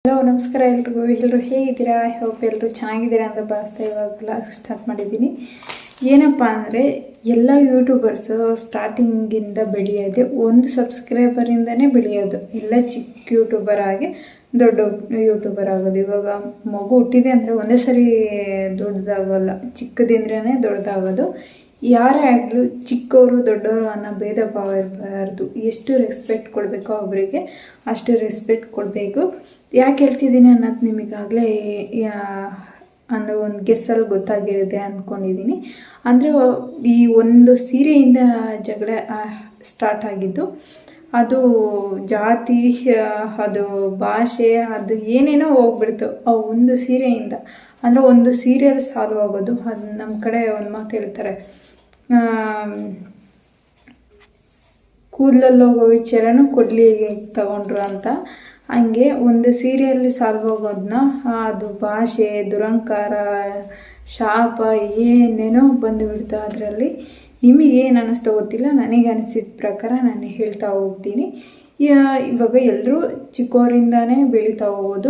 Hello ನಮಸ್ಕಾರ ಎಲ್ಲರೂ ಹೇಗಿದ್ದೀರಾ? ಐ ಹೋಪ್ ಎಲ್ಲರೂ ಚೆನ್ನಾಗಿದ್ದೀರಾ ಅಂತ ಭಾವಿಸ್ತಾ ಇವಾಗ ಬ್ಲಾಗ್ ಸ್ಟಾರ್ಟ್ ಮಾಡಿದ್ದೀನಿ. ಏನಪ್ಪ ಅಂದರೆ ಎಲ್ಲ ಯೂಟ್ಯೂಬರ್ಸು ಸ್ಟಾರ್ಟಿಂಗಿಂದ ಬೆಳೆಯೋದೆ ಒಂದು ಸಬ್ಸ್ಕ್ರೈಬರಿಂದನೇ ಬೆಳೆಯೋದು. ಎಲ್ಲ ಚಿಕ್ಕ ಯೂಟ್ಯೂಬರ್ ಆಗಿ ದೊಡ್ಡ ಯೂಟ್ಯೂಬರ್ ಆಗೋದು. ಇವಾಗ ಮಗು ಹುಟ್ಟಿದೆ ಅಂದರೆ ಒಂದೇ ಸರಿ ದೊಡ್ಡದಾಗೋಲ್ಲ, ಚಿಕ್ಕದಿಂದ್ರೇ ದೊಡ್ಡದಾಗೋದು. ಯಾರೇ ಆಗಲೂ ಚಿಕ್ಕವರು ದೊಡ್ಡವರು ಅನ್ನೋ ಭೇದ ಭಾವ ಇರಬಾರ್ದು. ಎಷ್ಟು ರೆಸ್ಪೆಕ್ಟ್ ಕೊಡಬೇಕೋ ಅವರಿಗೆ ಅಷ್ಟು ರೆಸ್ಪೆಕ್ಟ್ ಕೊಡಬೇಕು. ಯಾಕೆ ಹೇಳ್ತಿದ್ದೀನಿ ಅನ್ನೋದು ನಿಮಗಾಗಲೇ ಅಂದರೆ ಒಂದು ಗೆಸ್ಸಲ್ಲಿ ಗೊತ್ತಾಗಿರುತ್ತೆ ಅಂದ್ಕೊಂಡಿದ್ದೀನಿ. ಅಂದರೆ ಈ ಒಂದು ಸೀರೆಯಿಂದ ಜಗಳ ಸ್ಟಾರ್ಟ್ ಆಗಿದ್ದು. ಅದು ಜಾತಿ, ಅದು ಭಾಷೆ, ಅದು ಏನೇನೋ ಹೋಗ್ಬಿಡ್ತು ಆ ಒಂದು ಸೀರೆಯಿಂದ. ಅಂದರೆ ಒಂದು ಸೀರಿಯಲ್ ಸಾಲ್ವ್ ಆಗೋದು. ಅದು ನಮ್ಮ ಕಡೆ ಒಂದು ಮಾತು ಹೇಳ್ತಾರೆ, ಕೂದಲಲ್ಲಿ ಹೋಗೋ ವಿಚಾರನೂ ಕೊಡ್ಲಿಗೆ ತಗೊಂಡ್ರು ಅಂತ. ಹಂಗೆ ಒಂದು ಸೀರಿಯಲ್ಲಿ ಸಾಲ್ವ್ ಆಗೋದನ್ನ ಅದು ಭಾಷೆ, ದುರಂಕಾರ, ಶಾಪ ಏನೇನೋ ಬಂದುಬಿಡ್ತು ಅದರಲ್ಲಿ. ನಿಮಗೇನು ಅನ್ನಿಸ್ತೋ ಗೊತ್ತಿಲ್ಲ, ನನಗೆ ಅನಿಸಿದ ಪ್ರಕಾರ ನಾನು ಹೇಳ್ತಾ ಹೋಗ್ತೀನಿ. ಇವಾಗ ಎಲ್ಲರೂ ಚಿಕ್ಕವರಿಂದಾನೇ ಬೆಳೀತಾ ಹೋಗೋದು.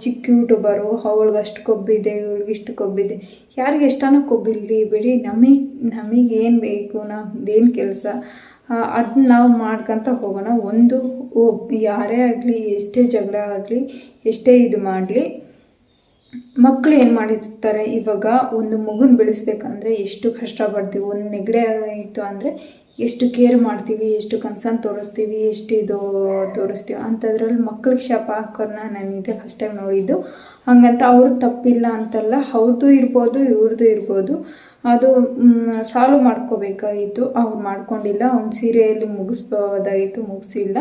ಚಿಕ್ಕ ಯೂಟ್ಯೂಬರು, ಅವಳಿಗಷ್ಟು ಕೊಬ್ಬಿದೆ, ಇವಳಿಗಿಷ್ಟು ಕೊಬ್ಬಿದೆ, ಯಾರಿಗೆ ಎಷ್ಟನೋ ಕೊಬ್ಬಿರಲಿ ಬಿಡಿ, ನಮಗೇನು ಬೇಕು, ನಮ್ಮದೇನು ಕೆಲಸ ಅದನ್ನ ನಾವು ಮಾಡ್ಕೊತ ಹೋಗೋಣ. ಯಾರೇ ಆಗಲಿ, ಎಷ್ಟೇ ಜಗಳ ಆಗಲಿ, ಎಷ್ಟೇ ಇದು ಮಾಡಲಿ, ಮಕ್ಕಳು ಏನು ಮಾಡಿರ್ತಾರೆ. ಇವಾಗ ಒಂದು ಮಗುನ ಬೆಳೆಸ್ಬೇಕಂದ್ರೆ ಎಷ್ಟು ಕಷ್ಟಪಡ್ತೀವಿ. ಒಂದು ನೆಗಡಿ ಆಯಿತು ಅಂದರೆ ಎಷ್ಟು ಕೇರ್ ಮಾಡ್ತೀವಿ, ಎಷ್ಟು ಕನ್ಸರ್ನ್ ತೋರಿಸ್ತೀವಿ, ಎಷ್ಟು ಇದು ತೋರಿಸ್ತೀವಿ. ಅಂಥದ್ರಲ್ಲಿ ಮಕ್ಕಳಿಗೆ ಶಾಪ ಹಾಕೋರನ್ನ ನಾನು ಇದೇ ಫಸ್ಟ್ ಟೈಮ್ ನೋಡಿದ್ದು. ಹಂಗಂತ ಅವ್ರದ್ದು ತಪ್ಪಿಲ್ಲ ಅಂತಲ್ಲ, ಅವ್ರದ್ದು ಇರ್ಬೋದು, ಇವ್ರದ್ದು ಇರ್ಬೋದು. ಅದು ಸಾಲ್ವ್ ಮಾಡ್ಕೋಬೇಕಾಗಿತ್ತು, ಅವ್ರು ಮಾಡ್ಕೊಂಡಿಲ್ಲ. ಒಂದು ಸೀರೆಯಲ್ಲಿ ಮುಗಿಸ್ಬೋದಾಗಿತ್ತು, ಮುಗಿಸಿಲ್ಲ.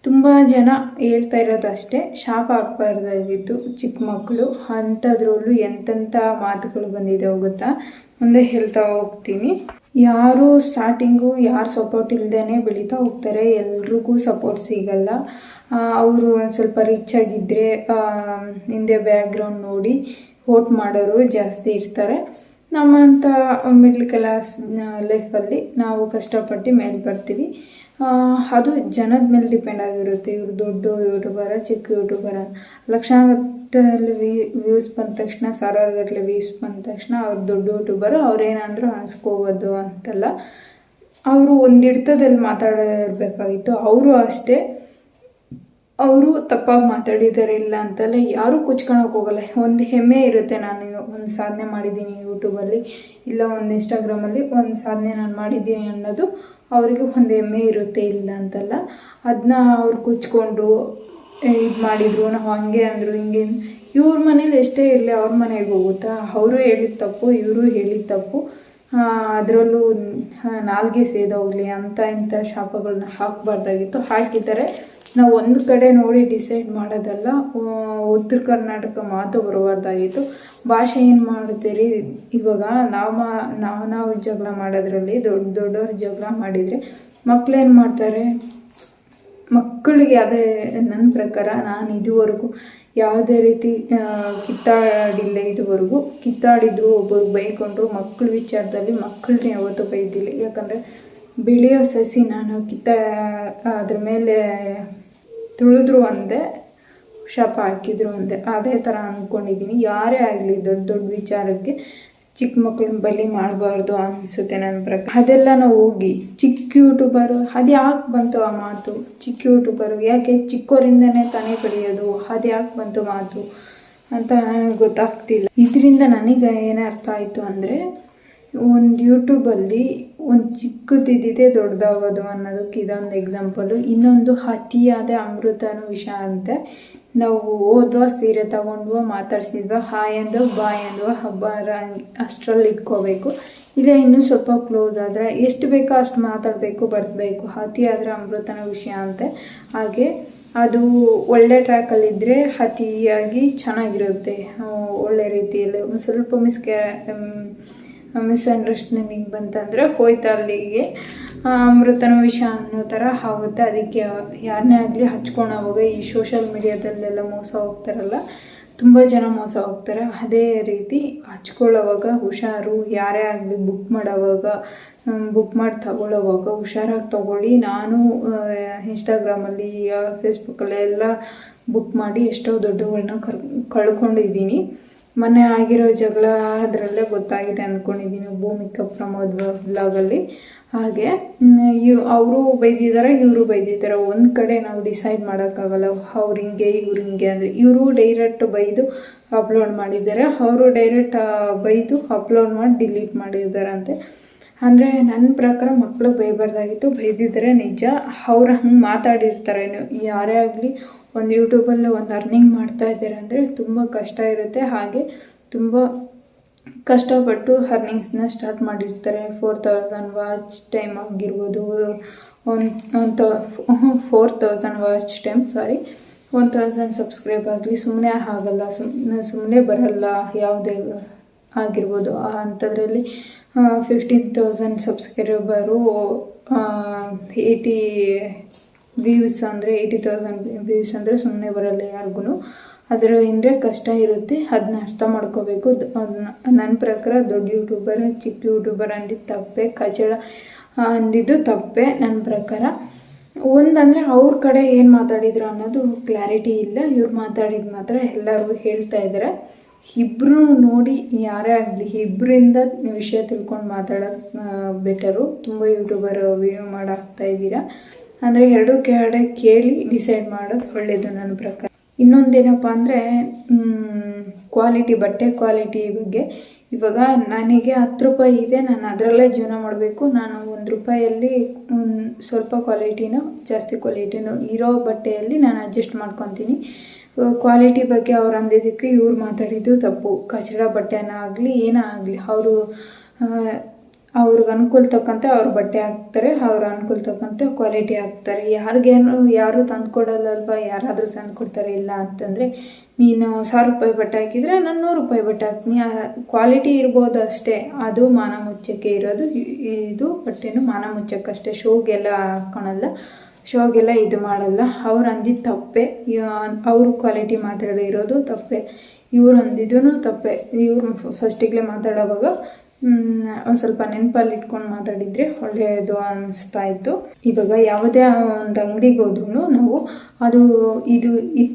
ತುಂಬ ಜನ ಹೇಳ್ತಾ ಇರೋದು ಅಷ್ಟೇ, ಶಾಪ ಹಾಕ್ಬಾರ್ದಾಗಿತ್ತು ಚಿಕ್ಕ ಮಕ್ಕಳು. ಅಂಥದ್ರಲ್ಲೂ ಎಂತೆಂಥ ಮಾತುಗಳು ಬಂದಿದೆ ಹೋಗುತ್ತಾ, ಮುಂದೆ ಹೇಳ್ತಾ ಹೋಗ್ತೀನಿ. ಯಾರು ಸ್ಟಾರ್ಟಿಂಗು ಯಾರು ಸಪೋರ್ಟ್ ಇಲ್ಲದೇ ಬೆಳೀತಾ ಹೋಗ್ತಾರೆ, ಎಲ್ರಿಗೂ ಸಪೋರ್ಟ್ ಸಿಗಲ್ಲ. ಅವರು ಒಂದು ಸ್ವಲ್ಪ ರಿಚ್ ಆಗಿದ್ದರೆ ಹಿಂದೆ ಬ್ಯಾಕ್ಗ್ರೌಂಡ್ ನೋಡಿ ವೋಟ್ ಮಾಡೋರು ಜಾಸ್ತಿ ಇರ್ತಾರೆ. ನಮ್ಮಂಥ ಮಿಡ್ಲ್ ಕ್ಲಾಸ್ ಲೈಫಲ್ಲಿ ನಾವು ಕಷ್ಟಪಟ್ಟು ಮೇಲೆ ಬರ್ತೀವಿ. ಅದು ಜನದ ಮೇಲೆ ಡಿಪೆಂಡ್ ಆಗಿರುತ್ತೆ. ಇವರು ದೊಡ್ಡ ಯೂಟ್ಯೂಬರ, ಚಿಕ್ಕ ಯೂಟ್ಯೂಬರ, ಲಕ್ಷಾಂಗಟ್ಟಲೆ ವ್ಯೂಸ್ ಬಂದ ತಕ್ಷಣ, ಸಾವಿರಾರುಗಟ್ಟಲೆ ವ್ಯೂಸ್ ಬಂದ ತಕ್ಷಣ ಅವ್ರು ದೊಡ್ಡ ಯೂಟ್ಯೂಬರು, ಅವ್ರೇನಾದರೂ ಅನಿಸ್ಕೋಬೋದು ಅಂತಲ್ಲ. ಅವರು ಒಂದು ಹಿಡ್ತದಲ್ಲಿ ಮಾತಾಡಿರ್ಬೇಕಾಗಿತ್ತು. ಅವರು ಅಷ್ಟೇ, ಅವರು ತಪ್ಪಾಗಿ ಮಾತಾಡಿದ್ದಾರೆ ಇಲ್ಲ ಅಂತಲ್ಲ, ಯಾರೂ ಕುಚ್ಕೊಳಕ್ಕೆ ಹೋಗಲ್ಲ. ಒಂದು ಹೆಮ್ಮೆ ಇರುತ್ತೆ, ನಾನು ಒಂದು ಸಾಧನೆ ಮಾಡಿದ್ದೀನಿ ಯೂಟ್ಯೂಬಲ್ಲಿ, ಇಲ್ಲ ಒಂದು ಇನ್ಸ್ಟಾಗ್ರಾಮಲ್ಲಿ ಒಂದು ಸಾಧನೆ ನಾನು ಮಾಡಿದ್ದೀನಿ ಅನ್ನೋದು ಅವರಿಗೆ ಒಂದು ಹೆಮ್ಮೆ ಇರುತ್ತೆ, ಇಲ್ಲ ಅಂತಲ್ಲ. ಅದನ್ನ ಅವ್ರು ಕುಚ್ಕೊಂಡ್ರು, ಇದು ಮಾಡಿದರು, ನಾವು ಹಂಗೆ ಅಂದರು, ಹಿಂಗೆ. ಇವ್ರ ಮನೇಲಿ ಎಷ್ಟೇ ಇರಲಿ, ಅವ್ರ ಮನೆಗೆ ಹೋಗುತ್ತಾ? ಅವರು ಹೇಳಿದ ತಪ್ಪು, ಇವರು ಹೇಳಿದ ತಪ್ಪು. ಅದರಲ್ಲೂ ನಾಲ್ಗೆ ಸೇದೋಗಲಿ ಅಂತ ಇಂಥ ಶಾಪಗಳನ್ನ ಹಾಕಬಾರ್ದಾಗಿತ್ತು. ಹಾಕಿದ್ದಾರೆ. ನಾವು ಒಂದು ಕಡೆ ನೋಡಿ ಡಿಸೈಡ್ ಮಾಡೋದಲ್ಲ. ಉತ್ತರ ಕರ್ನಾಟಕ ಮಾತು ಬರಬಾರ್ದಾಗಿತ್ತು. ಭಾಷೆ ಏನು ಮಾಡ್ತೀರಿ? ಇವಾಗ ನಾವು ಜಗಳ ಮಾಡೋದ್ರಲ್ಲಿ ದೊಡ್ಡವ್ರು ಜಗಳ ಮಾಡಿದರೆ ಮಕ್ಕಳೇನು ಮಾಡ್ತಾರೆ? ಮಕ್ಕಳಿಗೆ ಅದೇ ನನ್ನ ಪ್ರಕಾರ, ನಾನು ಇದುವರೆಗೂ ಯಾವುದೇ ರೀತಿ ಕಿತ್ತಾಡಿಲ್ಲ. ಇದುವರೆಗೂ ಕಿತ್ತಾಡಿದ್ರು, ಒಬ್ಬರು ಬೈಕೊಂಡ್ರು, ಮಕ್ಕಳ ವಿಚಾರದಲ್ಲಿ ಮಕ್ಕಳನ್ನ ಯಾವತ್ತೂ ಬೈದಿಲ್ಲ. ಯಾಕಂದರೆ ಬೆಳೆಯೋ ಸಸಿ ನಾನು ಅದ್ರ ಮೇಲೆ ತುಳಿದ್ರು ಒಂದೇ, ಶಾಪ ಹಾಕಿದ್ರು ಒಂದೇ. ಅದೇ ಥರ ಅಂದ್ಕೊಂಡಿದ್ದೀನಿ. ಯಾರೇ ಆಗಲಿ ದೊಡ್ಡ ವಿಚಾರಕ್ಕೆ ಚಿಕ್ಕ ಮಕ್ಕಳನ್ನ ಬಲಿ ಮಾಡಬಾರ್ದು ಅನಿಸುತ್ತೆ ನನ್ನ ಪ್ರಕಾರ. ಅದೆಲ್ಲ ನಾವು ಹೋಗಿ ಚಿಕ್ಕ ಯೂಟ್ಯೂಬರು, ಅದು ಯಾಕೆ ಬಂತು ಆ ಮಾತು? ಚಿಕ್ಕ ಯೂಟ್ಯೂಬರು ಯಾಕೆ ಚಿಕ್ಕವರಿಂದನೇ ತಾನೇ ಬೆಳೆಯೋದು? ಅದು ಯಾಕೆ ಬಂತು ಮಾತು ಅಂತ ನನಗೆ ಗೊತ್ತಾಗ್ತಿಲ್ಲ. ಇದರಿಂದ ನನಗೆ ಏನು ಅರ್ಥ ಆಯಿತು ಅಂದರೆ, ಒಂದು ಯೂಟ್ಯೂಬಲ್ಲಿ ಒಂದು ಚಿಕ್ಕದಿದ್ದಿದೆ ದೊಡ್ಡದಾಗೋದು ಅನ್ನೋದಕ್ಕೆ ಇದೊಂದು ಎಕ್ಸಾಂಪಲು. ಇನ್ನೊಂದು ಅತಿಯಾದ ಅಮೃತನೂ ವಿಷ ಅಂತೆ. ನಾವು ಹೋದ್ವಾ, ಸೀರೆ ತಗೊಂಡ್ವೋ, ಮಾತಾಡ್ಸಿದ್ವಾ, ಹಾಯ್ ಅಂದೋ ಬಾಯ್ ಅಂದೋ, ಹಬ್ಬ ಅಷ್ಟರಲ್ಲಿ ಇಟ್ಕೋಬೇಕು. ಇಲ್ಲ ಇನ್ನೂ ಸ್ವಲ್ಪ ಕ್ಲೋಸ್ ಆದರೆ ಎಷ್ಟು ಬೇಕೋ ಅಷ್ಟು ಮಾತಾಡಬೇಕು, ಬರಬೇಕು. ಅತಿ ಆದರೆ ಅಮೃತನ ವಿಷಯ ಅಂತೆ. ಹಾಗೆ ಅದು ಒಳ್ಳೆ ಟ್ರ್ಯಾಕಲ್ಲಿದ್ದರೆ ಅತಿಯಾಗಿ ಚೆನ್ನಾಗಿರುತ್ತೆ, ಒಳ್ಳೆ ರೀತಿಯಲ್ಲಿ. ಒಂದು ಸ್ವಲ್ಪ ಮಿಸ್ಅಂಡರ್ಸ್ಟ್ಯಾಂಡಿಂಗ್ ಬಂತಂದರೆ ಹೋಯ್ತು ಅಲ್ಲಿಗೆ, ಅಮೃತನ ವಿಷ ಅನ್ನೋ ಥರ ಆಗುತ್ತೆ. ಅದಕ್ಕೆ ಯಾರನ್ನೇ ಆಗಲಿ ಹಚ್ಕೊಳ್ಳೋವಾಗ ಈ ಸೋಷಲ್ ಮೀಡಿಯಾದಲ್ಲೆಲ್ಲ ಮೋಸ ಹೋಗ್ತಾರಲ್ಲ, ತುಂಬ ಜನ ಮೋಸ ಹೋಗ್ತಾರೆ. ಅದೇ ರೀತಿ ಹಚ್ಕೊಳ್ಳೋವಾಗ ಹುಷಾರು. ಯಾರೇ ಆಗಲಿ ಬುಕ್ ಮಾಡೋವಾಗ ಬುಕ್ ಮಾಡಿ ತಗೊಳ್ಳೋವಾಗ ಹುಷಾರಾಗಿ ತಗೊಳ್ಳಿ. ನಾನು ಇನ್ಸ್ಟಾಗ್ರಾಮಲ್ಲಿ ಫೇಸ್ಬುಕ್ಕಲ್ಲಿ ಎಲ್ಲ ಬುಕ್ ಮಾಡಿ ಎಷ್ಟೋ ದುಡ್ಡುಗಳನ್ನ ಕಳ್ಕೊಂಡಿದ್ದೀನಿ. ಮೊನ್ನೆ ಆಗಿರೋ ಜಗಳ ಅದರಲ್ಲೇ ಗೊತ್ತಾಗಿದೆ ಅಂದ್ಕೊಂಡಿದ್ದೀನಿ, ಭೂಮಿಕಾ ಪ್ರಮೋದ್ ವ್ಲಾಗಲ್ಲಿ. ಹಾಗೆ ಅವರು ಬೈದಿದ್ದಾರೆ, ಇವರು ಬೈದಿದ್ದಾರೆ. ಒಂದು ಕಡೆ ನಾವು ಡಿಸೈಡ್ ಮಾಡೋಕ್ಕಾಗಲ್ಲ, ಅವ್ರು ಹಿಂಗೆ ಇವ್ರು ಹಿಂಗೆ ಅಂದರೆ. ಇವರು ಡೈರೆಕ್ಟ್ ಬೈದು ಅಪ್ಲೋಡ್ ಮಾಡಿದ್ದಾರೆ, ಅವರು ಡೈರೆಕ್ಟ್ ಬೈದು ಅಪ್ಲೋಡ್ ಮಾಡಿ ಡಿಲೀಟ್ ಮಾಡಿದ್ದಾರಂತೆ. ಅಂದರೆ ನನ್ನ ಪ್ರಕಾರ ಮಕ್ಕಳು ಬೈಬಾರ್ದಾಗಿತ್ತು, ಬೈದಿದ್ದಾರೆ ನಿಜ. ಅವ್ರು ಹಂಗೆ ಮಾತಾಡಿರ್ತಾರೆ. ಯಾರೇ ಆಗಲಿ ಒಂದು ಯೂಟ್ಯೂಬಲ್ಲಿ ಒಂದು ಅರ್ನಿಂಗ್ ಮಾಡ್ತಾ ಇದ್ದಾರೆ ಅಂದರೆ ತುಂಬ ಕಷ್ಟ ಇರುತ್ತೆ. ಹಾಗೆ ತುಂಬ ಕಷ್ಟಪಟ್ಟು ಅರ್ನಿಂಗ್ಸ್ನ ಸ್ಟಾರ್ಟ್ ಮಾಡಿರ್ತಾರೆ. 4000 ವಾಚ್ ಟೈಮ್ ಆಗಿರ್ಬೋದು, 4000 ವಾಚ್ ಟೈಮ್ 1000 ಸಬ್ಸ್ಕ್ರೈಬ್ ಆಗಲಿ ಸುಮ್ಮನೆ ಆಗಲ್ಲ, ಸುಮ್ಮನೆ ಬರಲ್ಲ ಯಾವುದೇ ಆಗಿರ್ಬೋದು. ಅಂಥದ್ರಲ್ಲಿ 15,000 ಸಬ್ಸ್ಕ್ರೈಬರು, 80 ವ್ಯೂಸ್ ಅಂದರೆ 80,000 ವ್ಯೂಸ್ ಅಂದರೆ ಸುಮ್ಮನೆ ಬರಲ್ಲ ಯಾರಿಗೂ. ಅದರ ಹಿಂದೆ ಕಷ್ಟ ಇರುತ್ತೆ, ಅದನ್ನ ಅರ್ಥ ಮಾಡ್ಕೋಬೇಕು. ನನ್ನ ಪ್ರಕಾರ ದೊಡ್ಡ ಯೂಟ್ಯೂಬರ್ ಚಿಕ್ಕ ಯೂಟ್ಯೂಬರ್ ಅಂದಿದ್ದು ತಪ್ಪೆ, ಕಚಡ ಅಂದಿದ್ದು ತಪ್ಪೆ ನನ್ನ ಪ್ರಕಾರ. ಒಂದಂದರೆ ಅವ್ರ ಕಡೆ ಏನು ಮಾತಾಡಿದ್ರು ಅನ್ನೋದು ಕ್ಲಾರಿಟಿ ಇಲ್ಲ. ಇವ್ರು ಮಾತಾಡಿದ ಮಾತ್ರ ಎಲ್ಲರಿಗೂ ಹೇಳ್ತಾ ಇದ್ದಾರೆ. ಇಬ್ಬರು ನೋಡಿ, ಯಾರೇ ಆಗಲಿ ಇಬ್ಬರಿಂದ ವಿಷಯ ತಿಳ್ಕೊಂಡು ಮಾತಾಡೋದು ಬೆಟರು. ತುಂಬ ಯೂಟ್ಯೂಬರ್ ವಿಡಿಯೋ ಮಾಡಾಕ್ತಾ ಇದ್ದೀರಾ ಅಂದರೆ ಎರಡೂ ಕಡೆ ಕೇಳಿ ಡಿಸೈಡ್ ಮಾಡೋದು ಒಳ್ಳೆಯದು ನನ್ನ ಪ್ರಕಾರ. ಇನ್ನೊಂದೇನಪ್ಪ ಅಂದರೆ ಕ್ವಾಲಿಟಿ, ಬಟ್ಟೆ ಕ್ವಾಲಿಟಿ ಬಗ್ಗೆ. ಇವಾಗ ನನಗೆ 10 ರೂಪಾಯಿ ಇದೆ, ನಾನು ಅದರಲ್ಲೇ ಜೀವನ ಮಾಡಬೇಕು. ನಾನು 1 ರೂಪಾಯಲ್ಲಿ ಸ್ವಲ್ಪ ಕ್ವಾಲಿಟಿನೋ ಜಾಸ್ತಿ ಕ್ವಾಲಿಟಿನೋ ಇರೋ ಬಟ್ಟೆಯಲ್ಲಿ ನಾನು ಅಡ್ಜಸ್ಟ್ ಮಾಡ್ಕೊತೀನಿ. ಕ್ವಾಲಿಟಿ ಬಗ್ಗೆ ಅವ್ರು ಅಂದಿದ್ದಕ್ಕೆ ಇವ್ರು ಮಾತಾಡಿದ್ದು ತಪ್ಪು. ಕಚಡ ಬಟ್ಟೆನ ಆಗಲಿ ಏನೇ ಆಗಲಿ ಅವ್ರಿಗೆ ಅನುಕೂಲ ತಕ್ಕಂತೆ ಅವ್ರು ಬಟ್ಟೆ ಹಾಕ್ತಾರೆ, ಅವ್ರ ಅನುಕೂಲ ತಕ್ಕಂತೆ ಕ್ವಾಲಿಟಿ ಹಾಕ್ತಾರೆ. ಯಾರು ತಂದುಕೊಡಲ್ಲಲ್ವ, ಯಾರಾದರೂ ತಂದುಕೊಡ್ತಾರೆ. ಇಲ್ಲ ಅಂತಂದರೆ ನೀನು 1000 ರೂಪಾಯಿ ಬಟ್ಟೆ ಹಾಕಿದರೆ ನಾನು 100 ರೂಪಾಯಿ ಬಟ್ಟೆ ಹಾಕ್ತೀನಿ. ಕ್ವಾಲಿಟಿ ಇರ್ಬೋದು ಅಷ್ಟೇ, ಅದು ಮಾನ ಮುಚ್ಚಕ್ಕೆ ಇರೋದು. ಇದು ಬಟ್ಟೆನೂ ಮಾನ ಮುಚ್ಚಕ್ಕಷ್ಟೇ, ಶೋಗೆಲ್ಲ ಹಾಕ್ಕೊಳಲ್ಲ, ಶೋಗೆಲ್ಲ ಇದು ಮಾಡಲ್ಲ. ಅವ್ರು ಅಂದಿದ್ದು ತಪ್ಪೆ, ಅವರು ಕ್ವಾಲಿಟಿ ಮಾತಾಡಿರೋದು ತಪ್ಪೆ, ಇವ್ರು ಅಂದಿದ್ದೂ ತಪ್ಪೆ. ಇವ್ರು ಫಸ್ಟಿಗೆ ಮಾತಾಡೋವಾಗ ಒಂದು ಸ್ವಲ್ಪ ನೆನಪಲ್ಲಿ ಇಟ್ಕೊಂಡು ಮಾತಾಡಿದರೆ ಒಳ್ಳೆಯದು ಅನ್ನಿಸ್ತಾ ಇತ್ತು. ಇವಾಗ ಯಾವುದೇ ಒಂದು ಅಂಗಡಿಗೆ ಹೋದ್ರೂ ನಾವು ಇದು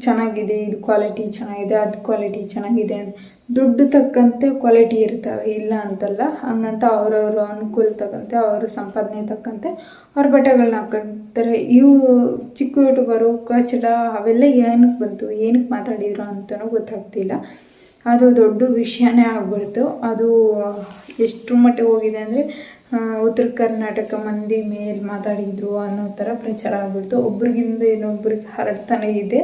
ಚೆನ್ನಾಗಿದೆ, ಇದು ಕ್ವಾಲಿಟಿ ಚೆನ್ನಾಗಿದೆ, ಅದು ಕ್ವಾಲಿಟಿ ಚೆನ್ನಾಗಿದೆ, ದುಡ್ಡು ತಕ್ಕಂತೆ ಕ್ವಾಲಿಟಿ ಇರ್ತವೆ, ಇಲ್ಲ ಅಂತಲ್ಲ. ಹಂಗಂತ ಅವರವ್ರ ಅನುಕೂಲ ತಕ್ಕಂತೆ, ಅವರ ಸಂಪಾದನೆ ತಕ್ಕಂತೆ ಅವ್ರ ಬಟ್ಟೆಗಳನ್ನ ಹಾಕೊಳ್ತಾರೆ. ಇವು ಚಿಕ್ಕ ಯೂಟ್ಯೂಬರು ಕಚಡ ಅವೆಲ್ಲ ಏನಕ್ಕೆ ಬಂತು, ಏನಕ್ಕೆ ಮಾತಾಡಿದ್ರು ಅಂತಲೂ ಗೊತ್ತಾಗ್ತಿಲ್ಲ. ಅದು ದೊಡ್ಡ ವಿಷಯನೇ ಆಗ್ಬಿಡ್ತು. ಅದು ಎಷ್ಟರ ಮಟ್ಟಿಗೆ ಹೋಗಿದೆ ಅಂದರೆ ಉತ್ತರ ಕರ್ನಾಟಕ ಮಂದಿ ಮೇಲೆ ಮಾತಾಡಿದ್ರು ಅನ್ನೋ ಥರ ಪ್ರಚಾರ ಆಗ್ಬಿಡ್ತು. ಒಬ್ರಿಗಿಂದ ಇನ್ನೊಬ್ರಿಗೆ ಹರಡ್ತಾನೆ ಇದೆ.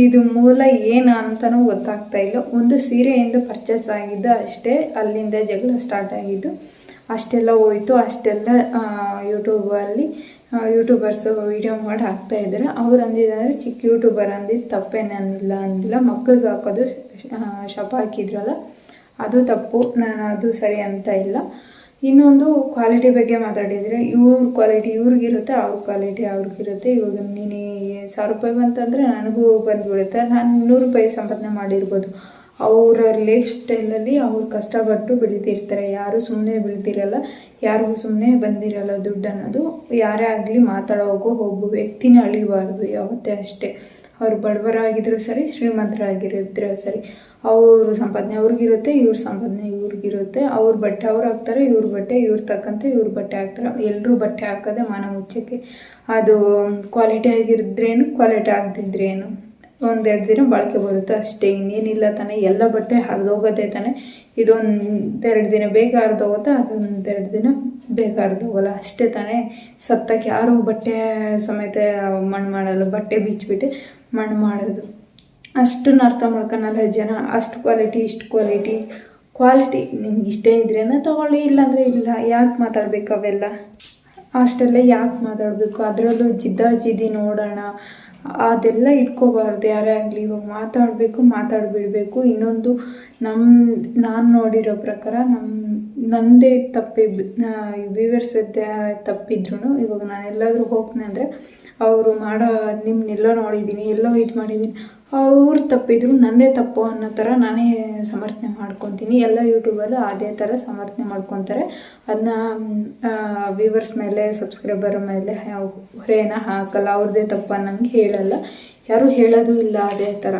ಇದು ಮೂಲ ಏನು ಅಂತಲೂ ಗೊತ್ತಾಗ್ತಾ ಇಲ್ಲ. ಒಂದು ಸೀರೆಯಿಂದ ಪರ್ಚೇಸ್ ಆಗಿದ್ದು ಅಷ್ಟೇ, ಅಲ್ಲಿಂದ ಜಗಳ ಸ್ಟಾರ್ಟ್ ಆಗಿದ್ದು ಅಷ್ಟೆಲ್ಲ ಹೋಯಿತು. ಅಷ್ಟೆಲ್ಲ ಯೂಟ್ಯೂಬರ್ಸು ವೀಡಿಯೋ ಮಾಡಿ ಹಾಕ್ತಾಯಿದ್ದಾರೆ. ಅವ್ರು ಅಂದಿದ್ದಾರೆ ಚಿಕ್ಕ ಯೂಟ್ಯೂಬರ್ ಅಂದಿದ್ದು ತಪ್ಪೇನಿಲ್ಲ ಅಂದಿಲ್ಲ. ಮಕ್ಳಿಗೆ ಹಾಕೋದು ಶಾಪ ಹಾಕಿದ್ರಲ್ಲ ಅದು ತಪ್ಪು, ನಾನು ಅದು ಸರಿ ಅಂತ ಇಲ್ಲ. ಇನ್ನೊಂದು ಕ್ವಾಲಿಟಿ ಬಗ್ಗೆ ಮಾತಾಡಿದರೆ, ಇವ್ರ ಕ್ವಾಲಿಟಿ ಇವ್ರಿಗಿರುತ್ತೆ, ಅವ್ರ ಕ್ವಾಲಿಟಿ ಅವ್ರಿಗಿರುತ್ತೆ. ಇವಾಗ ನೀನು 1000 ರೂಪಾಯಿ ಬಂತಂದರೆ ನನಗೂ ಬಂದುಬಿಡುತ್ತೆ. ನಾನು 100 ರೂಪಾಯಿ ಸಂಪಾದನೆ ಮಾಡಿರ್ಬೋದು. ಅವರ ಲೈಫ್ ಸ್ಟೈಲಲ್ಲಿ ಅವ್ರು ಕಷ್ಟಪಟ್ಟು ಬೆಳೀತಿರ್ತಾರೆ. ಯಾರು ಸುಮ್ಮನೆ ಬೆಳೀತಿರಲ್ಲ, ಯಾರಿಗೂ ಸುಮ್ಮನೆ ಬಂದಿರಲ್ಲ ದುಡ್ಡು ಅನ್ನೋದು. ಯಾರೇ ಆಗಲಿ ಮಾತಾಡೋವಾಗೂ ಒಬ್ಬ ವ್ಯಕ್ತಿನ ಅಳಿಬಾರ್ದು ಯಾವತ್ತೇ ಅಷ್ಟೇ. ಅವ್ರು ಬಡವರಾಗಿದ್ದರೂ ಸರಿ, ಶ್ರೀಮಂತರಾಗಿರಿದ್ರೆ ಸರಿ, ಅವ್ರ ಸಂಪಾದನೆ ಅವ್ರಿಗಿರುತ್ತೆ, ಇವ್ರ ಸಂಪಾದನೆ ಇವ್ರಿಗಿರುತ್ತೆ. ಅವ್ರ ಬಟ್ಟೆ ಅವ್ರು ಹಾಕ್ತಾರೆ, ಇವ್ರ ಬಟ್ಟೆ ಇವ್ರು ತಕ್ಕಂತೆ ಇವ್ರ ಬಟ್ಟೆ ಹಾಕ್ತಾರೆ. ಎಲ್ಲರೂ ಬಟ್ಟೆ ಹಾಕೋದೆ ಮಾನ ಮುಚ್ಚಕ್ಕೆ. ಅದು ಕ್ವಾಲಿಟಿ ಆಗಿದ್ರೇನು, ಕ್ವಾಲಿಟಿ ಆಗದಿದ್ರೇನು, 1-2 ದಿನ ಬಾಳಿಕೆ ಬರುತ್ತೆ ಅಷ್ಟೇ, ಇನ್ನೇನಿಲ್ಲ ತಾನೆ. ಎಲ್ಲ ಬಟ್ಟೆ ಹರಿದೋಗೋದೇ ತಾನೆ. ಇದೊಂದೆರಡು ದಿನ ಬೇಗ ಹರಿದೋಗುತ್ತೆ, ಅದೊಂದೆರಡು ದಿನ ಬೇಗ ಹರಿದೋಗಲ್ಲ ಅಷ್ಟೇ ತಾನೇ. ಸತ್ತಕ್ಕೆ ಯಾರು ಬಟ್ಟೆ ಸಮೇತ ಮಣ್ಣು ಮಾಡಲ್ಲ, ಬಟ್ಟೆ ಬಿಚ್ಚಿಬಿಟ್ಟು ಮಣ್ಣು ಮಾಡೋದು. ಅಷ್ಟನ್ನು ಅರ್ಥ ಮಾಡ್ಕೊಳಲ್ಲ ಜನ. ಅಷ್ಟು ಕ್ವಾಲಿಟಿ, ಇಷ್ಟು ಕ್ವಾಲಿಟಿ ನಿಮ್ಗೆ ಇಷ್ಟ ಇದ್ರೇನ ತೊಗೊಳ್ಳಿ, ಇಲ್ಲಾಂದರೆ ಇಲ್ಲ. ಯಾಕೆ ಮಾತಾಡಬೇಕು ಅವೆಲ್ಲ? ಅಷ್ಟೆಲ್ಲ ಯಾಕೆ ಮಾತಾಡಬೇಕು? ಅದರಲ್ಲೂ ಜಿದ್ದಿ ನೋಡೋಣ ಅದೆಲ್ಲ ಇಟ್ಕೋಬಾರ್ದು ಯಾರೇ ಆಗಲಿ. ಇವಾಗ ಮಾತಾಡಬೇಕು, ಮಾತಾಡಿಬಿಡಬೇಕು. ಇನ್ನೊಂದು ನಾನು ನೋಡಿರೋ ಪ್ರಕಾರ ನನ್ನದೇ ವ್ಯೂವರ್ಸದ್ದೇ ತಪ್ಪಿದ್ರು ಇವಾಗ ನಾನು ಎಲ್ಲಾದರೂ ಹೋಗ್ತೀನಿ ಅಂದರೆ ಅವರು ಮಾಡೋ ನಿಮ್ಮನ್ನೆಲ್ಲೋ ನೋಡಿದ್ದೀನಿ, ಎಲ್ಲೋ ಇದು ಮಾಡಿದ್ದೀನಿ, ಅವ್ರು ತಪ್ಪಿದ್ರು ನನ್ನದೇ ತಪ್ಪು ಅನ್ನೋ ಥರ ನಾನೇ ಸಮರ್ಥನೆ ಮಾಡ್ಕೊತೀನಿ. ಎಲ್ಲ ಯೂಟ್ಯೂಬಲ್ಲೂ ಅದೇ ಥರ ಸಮರ್ಥನೆ ಮಾಡ್ಕೊತಾರೆ. ಅದನ್ನ ವ್ಯೂವರ್ಸ್ ಮೇಲೆ ಸಬ್ಸ್ಕ್ರೈಬರ್ ಮೇಲೆ ಹೊರೆನ ಹಾಕಲ್ಲ, ಅವ್ರದ್ದೇ ತಪ್ಪು ಅನ್ನಂಗೆ ಹೇಳಲ್ಲ, ಯಾರೂ ಹೇಳೋದು ಇಲ್ಲ. ಅದೇ ಥರ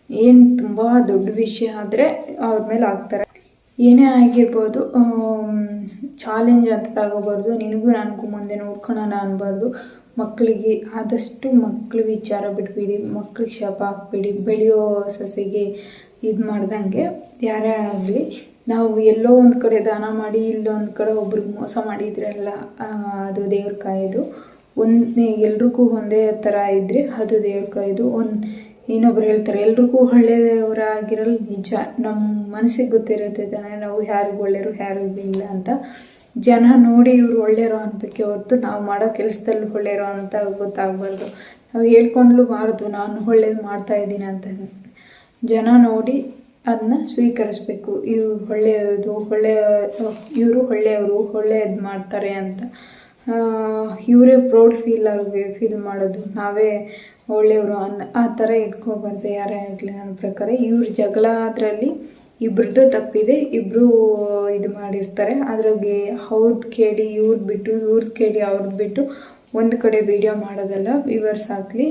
ಏನು ತುಂಬ ದೊಡ್ಡ ವಿಷಯ ಆದರೆ ಅವ್ರ ಮೇಲೆ ಹಾಕ್ತಾರೆ. ಏನೇ ಆಗಿರ್ಬೋದು, ಚಾಲೆಂಜ್ ಅಂತ ತಗೋಬಾರ್ದು. ನಿನಗೂ ನನಗೂ ಮುಂದೆ ನೋಡ್ಕೊಳ್ಳೋಣ ಅನ್ಬಾರ್ದು. ಮಕ್ಕಳಿಗೆ ಆದಷ್ಟು ಮಕ್ಳ ವಿಚಾರ ಬಿಟ್ಬಿಡಿ, ಮಕ್ಳಿಗೆ ಶಾಪ ಹಾಕ್ಬಿಡಿ. ಬೆಳೆಯೋ ಸೊಸೆಗೆ ಇದು ಮಾಡ್ದಂಗೆ ಯಾರೇ ಆಗಲಿ, ನಾವು ಎಲ್ಲೋ ಒಂದು ಕಡೆ ದಾನ ಮಾಡಿ ಇಲ್ಲೊಂದು ಕಡೆ ಒಬ್ರಿಗೆ ಮೋಸ ಮಾಡಿದ್ರಲ್ಲ, ಅದು ದೇವ್ರ ಕಾಯೋದು. ಎಲ್ರಿಗೂ ಒಂದೇ ಥರ ಇದ್ದರೆ ಅದು ದೇವ್ರ ಕಾಯೋದು. ಇನ್ನೊಬ್ರು ಹೇಳ್ತಾರೆ ಎಲ್ರಿಗೂ ಒಳ್ಳೆಯವರಾಗಿರಲ್ಲ, ನಿಜ. ನಮ್ಮ ಮನಸ್ಸಿಗೆ ಗೊತ್ತಿರುತ್ತೆ ತಾನೇ ನಾವು ಯಾರಿಗೂ ಒಳ್ಳೆಯರು ಯಾರಿಗೂ ಇಲ್ಲ ಅಂತ. ಜನ ನೋಡಿ ಇವ್ರು ಒಳ್ಳೆಯರೋ ಅನ್ಬೇಕೆ ಹೊರತು ನಾವು ಮಾಡೋ ಕೆಲಸದಲ್ಲಿ ಒಳ್ಳೆಯರೋ ಅಂತ ಗೊತ್ತಾಗಬಾರ್ದು. ನಾವು ಹೇಳ್ಕೊಂಡ್ಲೂಬಾರ್ದು ನಾನು ಒಳ್ಳೇದು ಮಾಡ್ತಾಯಿದ್ದೀನಿ ಅಂತ. ಜನ ನೋಡಿ ಅದನ್ನ ಸ್ವೀಕರಿಸ್ಬೇಕು. ಇವರು ಒಳ್ಳೆಯವರು, ಒಳ್ಳೆಯದು ಮಾಡ್ತಾರೆ ಅಂತ ಇವರೇ ಪ್ರೌಡ್ ಫೀಲ್ ಮಾಡೋದು, ನಾವೇ ಒಳ್ಳೆಯವರು ಆ ಥರ ಇಟ್ಕೋಬಾರ್ದು ಯಾರೇ ಆಗಲಿ. ನನ್ನ ಪ್ರಕಾರ ಇವ್ರ ಜಗಳ ಅದರಲ್ಲಿ ಇಬ್ರದ್ದು ತಪ್ಪಿದೆ, ಇಬ್ಬರು ಇದು ಮಾಡಿರ್ತಾರೆ. ಅದ್ರಾಗೆ ಅವ್ರದ್ದು ಕೇಳಿ ಇವ್ರದ್ದು ಬಿಟ್ಟು, ಇವ್ರದ್ದು ಕೇಳಿ ಅವ್ರದ್ದು ಬಿಟ್ಟು ಒಂದು ಕಡೆ ವೀಡಿಯೋ ಮಾಡೋದಲ್ಲ. ವ್ಯೂವರ್ಸ್ ಆಗಲಿ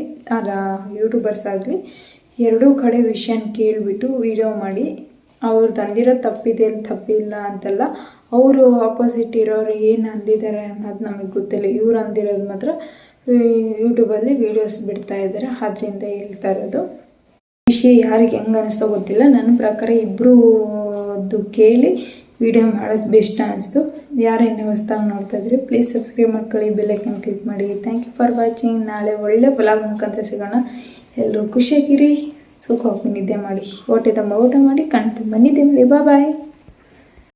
ಯೂಟ್ಯೂಬರ್ಸ್ ಆಗಲಿ ಎರಡೂ ಕಡೆ ವಿಷಯನ ಕೇಳಿಬಿಟ್ಟು ವೀಡಿಯೋ ಮಾಡಿ ಅವ್ರು ತಂದಿರೋ ತಪ್ಪಿಲ್ಲ ಅಂತಲ್ಲ, ಅವರು ಆಪೋಸಿಟ್ ಇರೋರು ಏನು ಅಂದಿದ್ದಾರೆ ಅನ್ನೋದು ನಮಗೆ ಗೊತ್ತಿಲ್ಲ. ಇವ್ರು ಅಂದಿರೋದು ಮಾತ್ರ ಯೂಟ್ಯೂಬಲ್ಲಿ ವೀಡಿಯೋಸ್ ಬಿಡ್ತಾ ಇದ್ದಾರೆ, ಅದರಿಂದ ಹೇಳ್ತಾ ಇರೋದು. ವಿಷಯ ಯಾರಿಗೆ ಹೆಂಗೆ ಅನ್ನಿಸ್ತೋ ಗೊತ್ತಿಲ್ಲ. ನನ್ನ ಪ್ರಕಾರ ಇಬ್ಬರದ್ದು ಕೇಳಿ ವಿಡಿಯೋ ಮಾಡೋದು ಬೆಸ್ಟ್ ಅನ್ನಿಸ್ತು. ಯಾರೇನು ಹೊಸ್ದಾಗಿ ನೋಡ್ತಾ ಇದ್ರಿ ಪ್ಲೀಸ್ ಸಬ್ಸ್ಕ್ರೈಬ್ ಮಾಡ್ಕೊಳ್ಳಿ, ಬೆಲ್ಲೈಕನ್ ಕ್ಲಿಕ್ ಮಾಡಿ. Thank you for watching. ನಾಳೆ ಒಳ್ಳೆ ವ್ಲಾಗ್ ಮುಖಾಂತರ ಸಿಗೋಣ. ಎಲ್ಲರೂ ಖುಷಿಯಾಗಿರಿ, ಸುಖವಾಗಿ ನಿದ್ದೆ ಮಾಡಿ, ಹೊಟ್ಟೆ ತುಂಬ ಊಟ ಮಾಡಿ, ಕಣ್ ತುಂಬ ನಿದ್ದೆ ಮಾಡಿ. ಬಾಯ್.